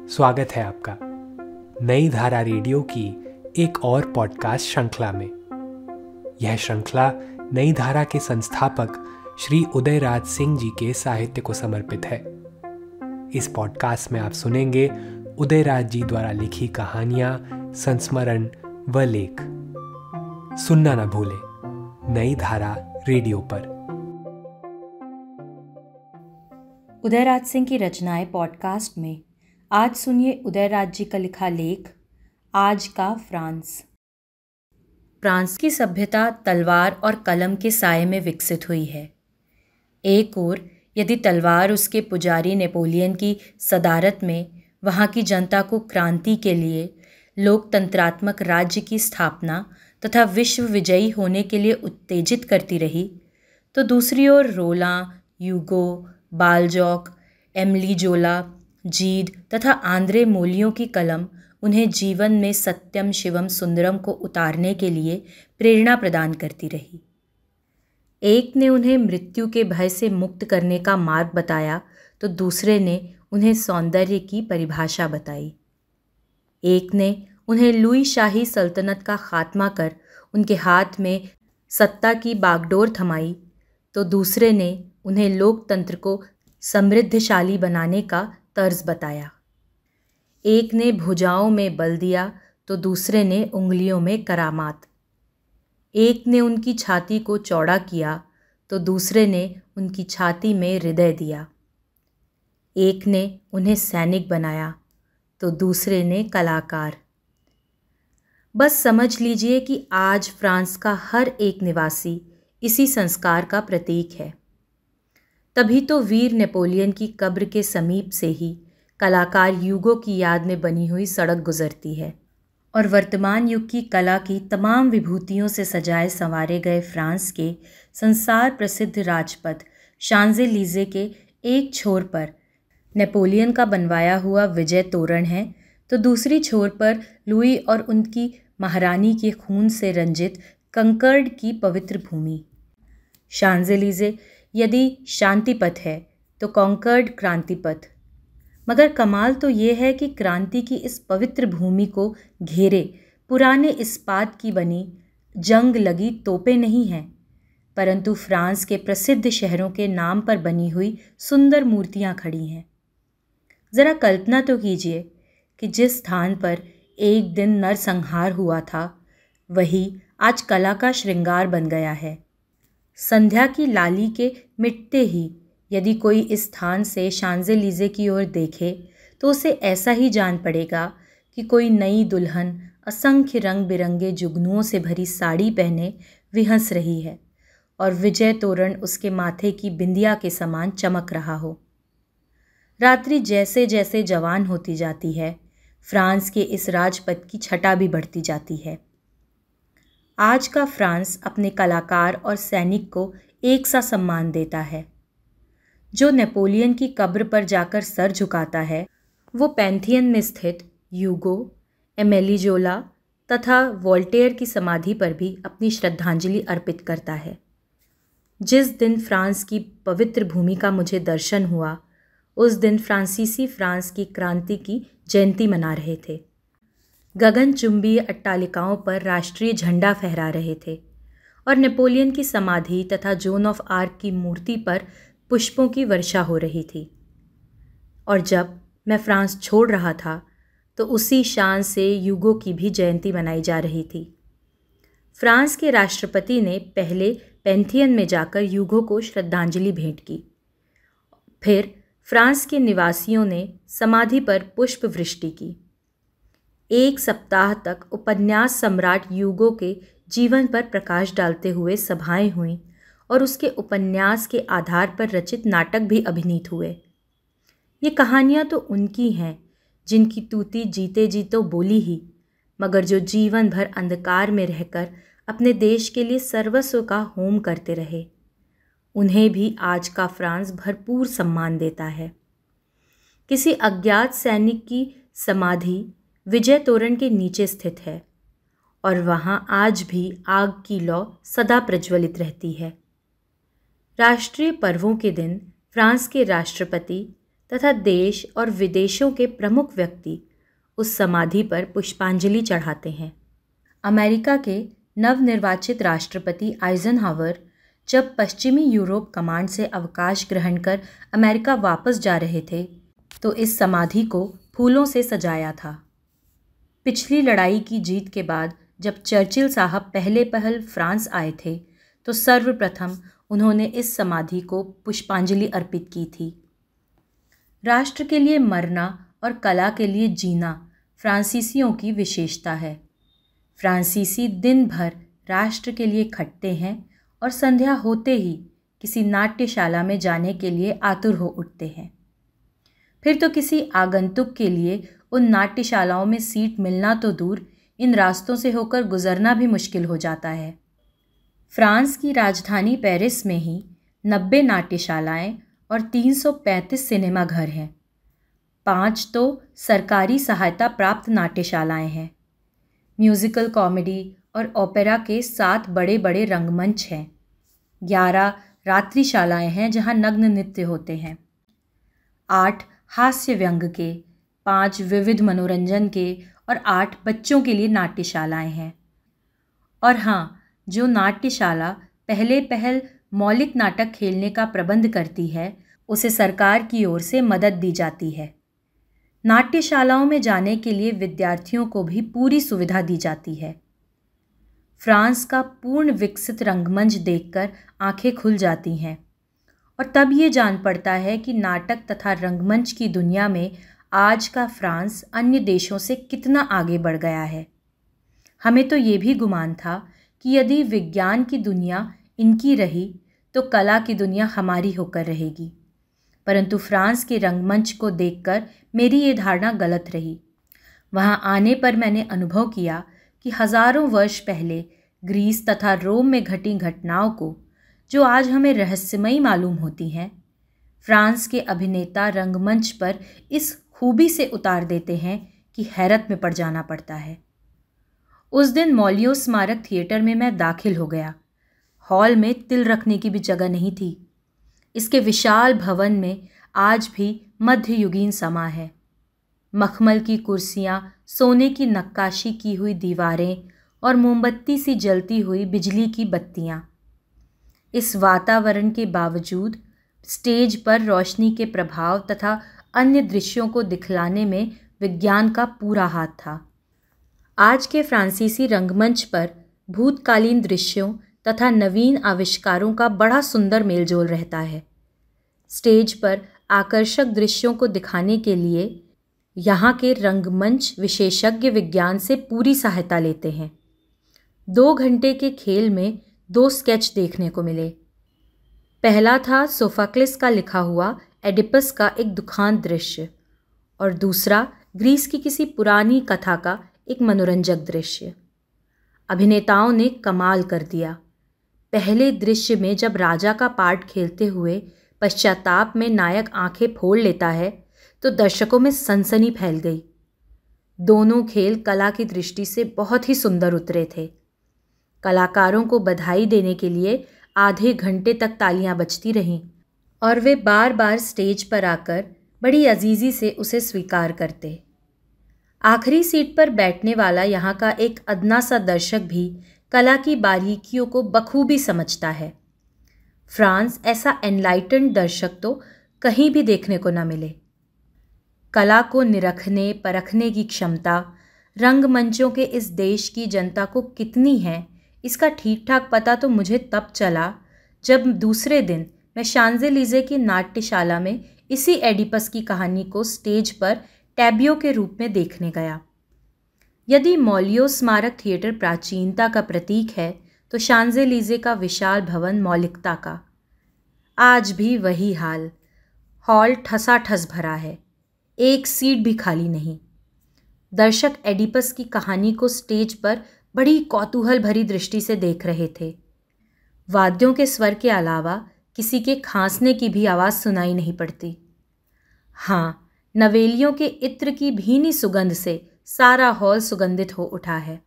स्वागत है आपका नई धारा रेडियो की एक और पॉडकास्ट श्रृंखला में। यह श्रृंखला नई धारा के संस्थापक श्री उदयराज सिंह जी के साहित्य को समर्पित है। इस पॉडकास्ट में आप सुनेंगे उदयराज जी द्वारा लिखी कहानियां, संस्मरण व लेख। सुनना न भूलें नई धारा रेडियो पर। उदयराज सिंह की रचनाएं पॉडकास्ट में आज सुनिए उदयराज जी का लिखा लेख आज का फ्रांस। फ्रांस की सभ्यता तलवार और कलम के साये में विकसित हुई है। एक ओर यदि तलवार उसके पुजारी नेपोलियन की सदारत में वहाँ की जनता को क्रांति के लिए, लोकतंत्रात्मक राज्य की स्थापना तथा विश्व विजयी होने के लिए उत्तेजित करती रही, तो दूसरी ओर रोलां, यूगो, बालजॉक, एमिली जोला, जीद तथा आंद्रे मोलियों की कलम उन्हें जीवन में सत्यम शिवम सुंदरम को उतारने के लिए प्रेरणा प्रदान करती रही। एक ने उन्हें मृत्यु के भय से मुक्त करने का मार्ग बताया तो दूसरे ने उन्हें सौंदर्य की परिभाषा बताई। एक ने उन्हें लुई शाही सल्तनत का खात्मा कर उनके हाथ में सत्ता की बागडोर थमाई तो दूसरे ने उन्हें लोकतंत्र को समृद्धशाली बनाने का तर्ज बताया। एक ने भुजाओं में बल दिया तो दूसरे ने उंगलियों में करामात। एक ने उनकी छाती को चौड़ा किया तो दूसरे ने उनकी छाती में हृदय दिया। एक ने उन्हें सैनिक बनाया तो दूसरे ने कलाकार। बस समझ लीजिए कि आज फ्रांस का हर एक निवासी इसी संस्कार का प्रतीक है। तभी तो वीर नेपोलियन की कब्र के समीप से ही कलाकार युगों की याद में बनी हुई सड़क गुजरती है और वर्तमान युग की कला की तमाम विभूतियों से सजाए संवारे गए फ्रांस के संसार प्रसिद्ध राजपथ शांज़ेलीज़े के एक छोर पर नेपोलियन का बनवाया हुआ विजय तोरण है तो दूसरी छोर पर लुई और उनकी महारानी के खून से रंजित कंकर्ड की पवित्र भूमि। शांज़ेलीज़े यदि शांति पथ है तो कॉन्कर्ड क्रांति पथ। मगर कमाल तो ये है कि क्रांति की इस पवित्र भूमि को घेरे पुराने इस्पात की बनी जंग लगी तोपें नहीं हैं, परंतु फ्रांस के प्रसिद्ध शहरों के नाम पर बनी हुई सुंदर मूर्तियां खड़ी हैं। ज़रा कल्पना तो कीजिए कि जिस स्थान पर एक दिन नरसंहार हुआ था वही आज कला का श्रृंगार बन गया है। संध्या की लाली के मिटते ही यदि कोई इस स्थान से शांज़ेलीज़े की ओर देखे तो उसे ऐसा ही जान पड़ेगा कि कोई नई दुल्हन असंख्य रंग बिरंगे जुगनुओं से भरी साड़ी पहने विहंस रही है और विजय तोरण उसके माथे की बिंदिया के समान चमक रहा हो। रात्रि जैसे जैसे जवान होती जाती है, फ्रांस के इस राजपथ की छटा भी बढ़ती जाती है। आज का फ्रांस अपने कलाकार और सैनिक को एक सा सम्मान देता है। जो नेपोलियन की कब्र पर जाकर सर झुकाता है वो पैंथियन में स्थित यूगो, एमिली जोला तथा वोल्टेयर की समाधि पर भी अपनी श्रद्धांजलि अर्पित करता है। जिस दिन फ्रांस की पवित्र भूमि का मुझे दर्शन हुआ उस दिन फ्रांसीसी फ्रांस की क्रांति की जयंती मना रहे थे। गगनचुंबी अट्टालिकाओं पर राष्ट्रीय झंडा फहरा रहे थे और नेपोलियन की समाधि तथा जोन ऑफ आर्क की मूर्ति पर पुष्पों की वर्षा हो रही थी। और जब मैं फ्रांस छोड़ रहा था तो उसी शान से यूगो की भी जयंती मनाई जा रही थी। फ्रांस के राष्ट्रपति ने पहले पैंथियन में जाकर यूगो को श्रद्धांजलि भेंट की। फिर फ्रांस के निवासियों ने समाधि पर पुष्प वृष्टि की। एक सप्ताह तक उपन्यास सम्राट यूगो के जीवन पर प्रकाश डालते हुए सभाएं हुईं और उसके उपन्यास के आधार पर रचित नाटक भी अभिनीत हुए। ये कहानियाँ तो उनकी हैं जिनकी तूती जीते जी तो बोली ही, मगर जो जीवन भर अंधकार में रहकर अपने देश के लिए सर्वस्व का होम करते रहे। उन्हें भी आज का फ्रांस भरपूर सम्मान देता है। किसी अज्ञात सैनिक की समाधि विजय तोरण के नीचे स्थित है और वहाँ आज भी आग की लौ सदा प्रज्वलित रहती है। राष्ट्रीय पर्वों के दिन फ्रांस के राष्ट्रपति तथा देश और विदेशों के प्रमुख व्यक्ति उस समाधि पर पुष्पांजलि चढ़ाते हैं। अमेरिका के नवनिर्वाचित राष्ट्रपति आइजनहावर जब पश्चिमी यूरोप कमांड से अवकाश ग्रहण कर अमेरिका वापस जा रहे थे तो इस समाधि को फूलों से सजाया था। पिछली लड़ाई की जीत के बाद जब चर्चिल साहब पहले पहल फ्रांस आए थे तो सर्वप्रथम उन्होंने इस समाधि को पुष्पांजलि अर्पित की थी। राष्ट्र के लिए मरना और कला के लिए जीना फ्रांसीसियों की विशेषता है। फ्रांसीसी दिन भर राष्ट्र के लिए खटते हैं और संध्या होते ही किसी नाट्यशाला में जाने के लिए आतुर हो उठते हैं। फिर तो किसी आगंतुक के लिए उन नाट्यशालाओं में सीट मिलना तो दूर, इन रास्तों से होकर गुजरना भी मुश्किल हो जाता है। फ्रांस की राजधानी पेरिस में ही 90 नाट्यशालाएं और 335 सिनेमा घर हैं। 5 तो सरकारी सहायता प्राप्त नाट्यशालाएं हैं। म्यूज़िकल कॉमेडी और ओपेरा के 7 बड़े बड़े रंगमंच हैं। 11 रात्रिशालाएं हैं जहां नग्न नृत्य होते हैं। 8 हास्य व्यंग के, 5 विविध मनोरंजन के और 8 बच्चों के लिए नाट्यशालाएं हैं। और हाँ, जो नाट्यशाला पहले पहल मौलिक नाटक खेलने का प्रबंध करती है उसे सरकार की ओर से मदद दी जाती है। नाट्यशालाओं में जाने के लिए विद्यार्थियों को भी पूरी सुविधा दी जाती है। फ्रांस का पूर्ण विकसित रंगमंच देखकर आंखें खुल जाती हैं और तब ये जान पड़ता है कि नाटक तथा रंगमंच की दुनिया में आज का फ्रांस अन्य देशों से कितना आगे बढ़ गया है। हमें तो ये भी गुमान था कि यदि विज्ञान की दुनिया इनकी रही तो कला की दुनिया हमारी होकर रहेगी, परंतु फ्रांस के रंगमंच को देखकर मेरी ये धारणा गलत रही। वहाँ आने पर मैंने अनुभव किया कि हजारों वर्ष पहले ग्रीस तथा रोम में घटी घटनाओं को, जो आज हमें रहस्यमयी मालूम होती हैं, फ्रांस के अभिनेता रंगमंच पर इस खूबी से उतार देते हैं कि हैरत में पड़ जाना पड़ता है। उस दिन मॉलियो स्मारक थिएटर में मैं दाखिल हो गया। हॉल में तिल रखने की भी जगह नहीं थी। इसके विशाल भवन में आज भी मध्ययुगीन समा है। मखमल की कुर्सियां, सोने की नक्काशी की हुई दीवारें और मोमबत्ती सी जलती हुई बिजली की बत्तियां। इस वातावरण के बावजूद स्टेज पर रोशनी के प्रभाव तथा अन्य दृश्यों को दिखलाने में विज्ञान का पूरा हाथ था। आज के फ्रांसीसी रंगमंच पर भूतकालीन दृश्यों तथा नवीन आविष्कारों का बड़ा सुंदर मेलजोल रहता है। स्टेज पर आकर्षक दृश्यों को दिखाने के लिए यहाँ के रंगमंच विशेषज्ञ विज्ञान से पूरी सहायता लेते हैं। 2 घंटे के खेल में 2 स्केच देखने को मिले। पहला था सोफोक्लिस का लिखा हुआ एडिपस का एक दुखांत दृश्य और दूसरा ग्रीस की किसी पुरानी कथा का एक मनोरंजक दृश्य। अभिनेताओं ने कमाल कर दिया। पहले दृश्य में जब राजा का पार्ट खेलते हुए पश्चाताप में नायक आंखें फोड़ लेता है तो दर्शकों में सनसनी फैल गई। दोनों खेल कला की दृष्टि से बहुत ही सुंदर उतरे थे। कलाकारों को बधाई देने के लिए आधे घंटे तक तालियां बजती रहीं और वे बार बार स्टेज पर आकर बड़ी अजीज़ी से उसे स्वीकार करते। आखिरी सीट पर बैठने वाला यहाँ का एक अदना सा दर्शक भी कला की बारीकियों को बखूबी समझता है। फ्रांस ऐसा एनलाइटेंड दर्शक तो कहीं भी देखने को न मिले। कला को निरखने परखने की क्षमता रंगमंचों के इस देश की जनता को कितनी है, इसका ठीक ठाक पता तो मुझे तब चला जब दूसरे दिन मैं शांज़ेलीज़े की नाट्यशाला में इसी एडिपस की कहानी को स्टेज पर टैबियो के रूप में देखने गया। यदि मॉलियो स्मारक थिएटर प्राचीनता का प्रतीक है तो शांज़ेलीज़े का विशाल भवन मौलिकता का। आज भी वही हाल। हॉल ठसाठस भरा है, एक सीट भी खाली नहीं। दर्शक एडिपस की कहानी को स्टेज पर बड़ी कौतूहल भरी दृष्टि से देख रहे थे। वाद्यों के स्वर के अलावा किसी के खांसने की भी आवाज़ सुनाई नहीं पड़ती। हाँ, नवेलियों के इत्र की भीनी सुगंध से सारा हॉल सुगंधित हो उठा है।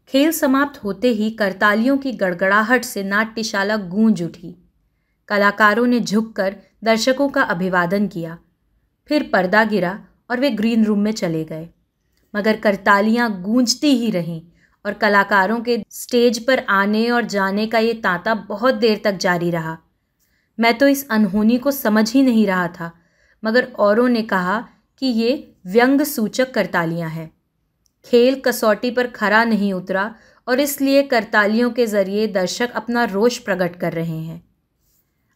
खेल समाप्त होते ही करतालियों की गड़गड़ाहट से नाट्यशाला गूंज उठी। कलाकारों ने झुककर दर्शकों का अभिवादन किया फिर पर्दा गिरा और वे ग्रीन रूम में चले गए। मगर करतालियां गूंजती ही रहीं और कलाकारों के स्टेज पर आने और जाने का ये तांता बहुत देर तक जारी रहा। मैं तो इस अनहोनी को समझ ही नहीं रहा था, मगर औरों ने कहा कि ये व्यंग सूचक करतालियां हैं। खेल कसौटी पर खरा नहीं उतरा और इसलिए करतालियों के जरिए दर्शक अपना रोष प्रकट कर रहे हैं।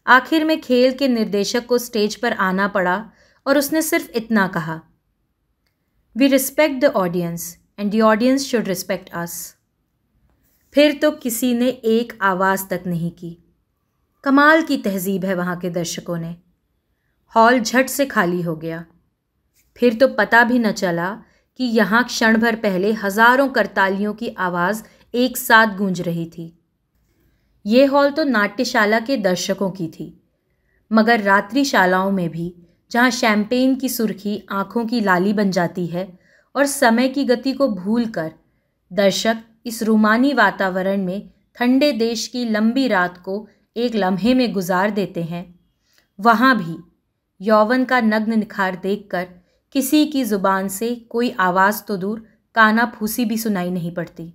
आखिर में खेल के निर्देशक को स्टेज पर आना पड़ा और उसने सिर्फ इतना कहा, we respect the audience and the audience should respect us. फिर तो किसी ने एक आवाज़ तक नहीं की। कमाल की तहजीब है वहाँ के दर्शकों ने। हॉल झट से खाली हो गया। फिर तो पता भी न चला कि यहाँ क्षण भर पहले हजारों करतालियों की आवाज़ एक साथ गूंज रही थी। ये हॉल तो नाट्यशाला के दर्शकों की थी, मगर रात्रिशालाओं में भी, जहाँ शैंपेन की सुर्खी आँखों की लाली बन जाती है और समय की गति को भूलकर दर्शक इस रूमानी वातावरण में ठंडे देश की लंबी रात को एक लम्हे में गुजार देते हैं, वहाँ भी यौवन का नग्न निखार देखकर किसी की ज़ुबान से कोई आवाज़ तो दूर काना फूसी भी सुनाई नहीं पड़ती।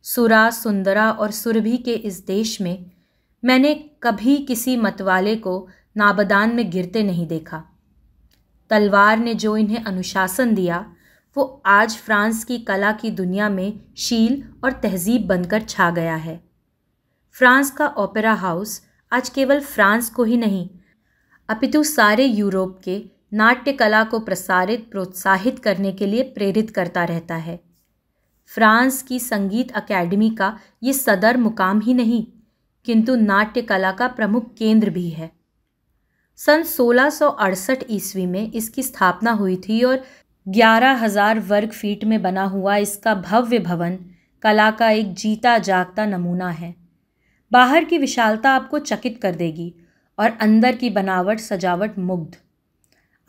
सुरा, सुंदरा और सुरभि के इस देश में मैंने कभी किसी मतवाले को नाबदान में गिरते नहीं देखा। तलवार ने जो इन्हें अनुशासन दिया, वो आज फ्रांस की कला की दुनिया में शील और तहजीब बनकर छा गया है। फ्रांस का ओपेरा हाउस आज केवल फ्रांस को ही नहीं, अपितु सारे यूरोप के नाट्य कला को प्रसारित प्रोत्साहित करने के लिए प्रेरित करता रहता है। फ्रांस की संगीत अकेडमी का ये सदर मुकाम ही नहीं, किंतु नाट्य कला का प्रमुख केंद्र भी है। सन 1668 ईस्वी में इसकी स्थापना हुई थी और 11,000 वर्ग फीट में बना हुआ इसका भव्य भवन कला का एक जीता जागता नमूना है। बाहर की विशालता आपको चकित कर देगी और अंदर की बनावट सजावट मुग्ध।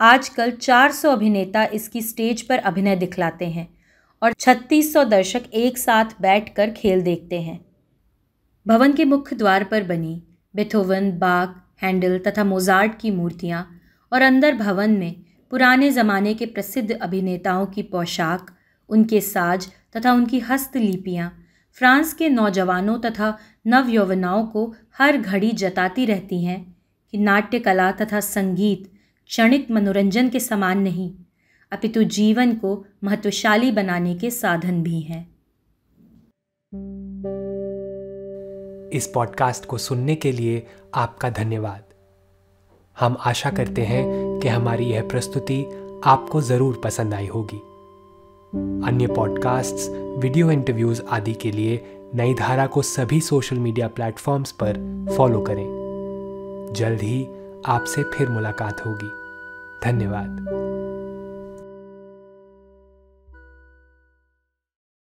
आजकल 400 अभिनेता इसकी स्टेज पर अभिनय दिखलाते हैं और 3600 दर्शक एक साथ बैठकर खेल देखते हैं। भवन के मुख्य द्वार पर बनी बेथोवन, बाक, हैंडल तथा मोजार्ट की मूर्तियाँ और अंदर भवन में पुराने ज़माने के प्रसिद्ध अभिनेताओं की पोशाक, उनके साज तथा उनकी हस्तलिपियाँ फ्रांस के नौजवानों तथा नवयौवनाओं को हर घड़ी जताती रहती हैं कि नाट्य कला तथा संगीत क्षणिक मनोरंजन के समान नहीं, अपितु जीवन को महत्वशाली बनाने के साधन भी हैं। इस पॉडकास्ट को सुनने के लिए आपका धन्यवाद। हम आशा करते हैं कि हमारी यह प्रस्तुति आपको ज़रूर पसंद आई होगी। अन्य पॉडकास्ट्स, वीडियो इंटरव्यूज़ आदि के लिए नई धारा को सभी सोशल मीडिया प्लेटफॉर्म्स पर फॉलो करें। जल्द ही आपसे फिर मुलाकात होगी। धन्यवाद।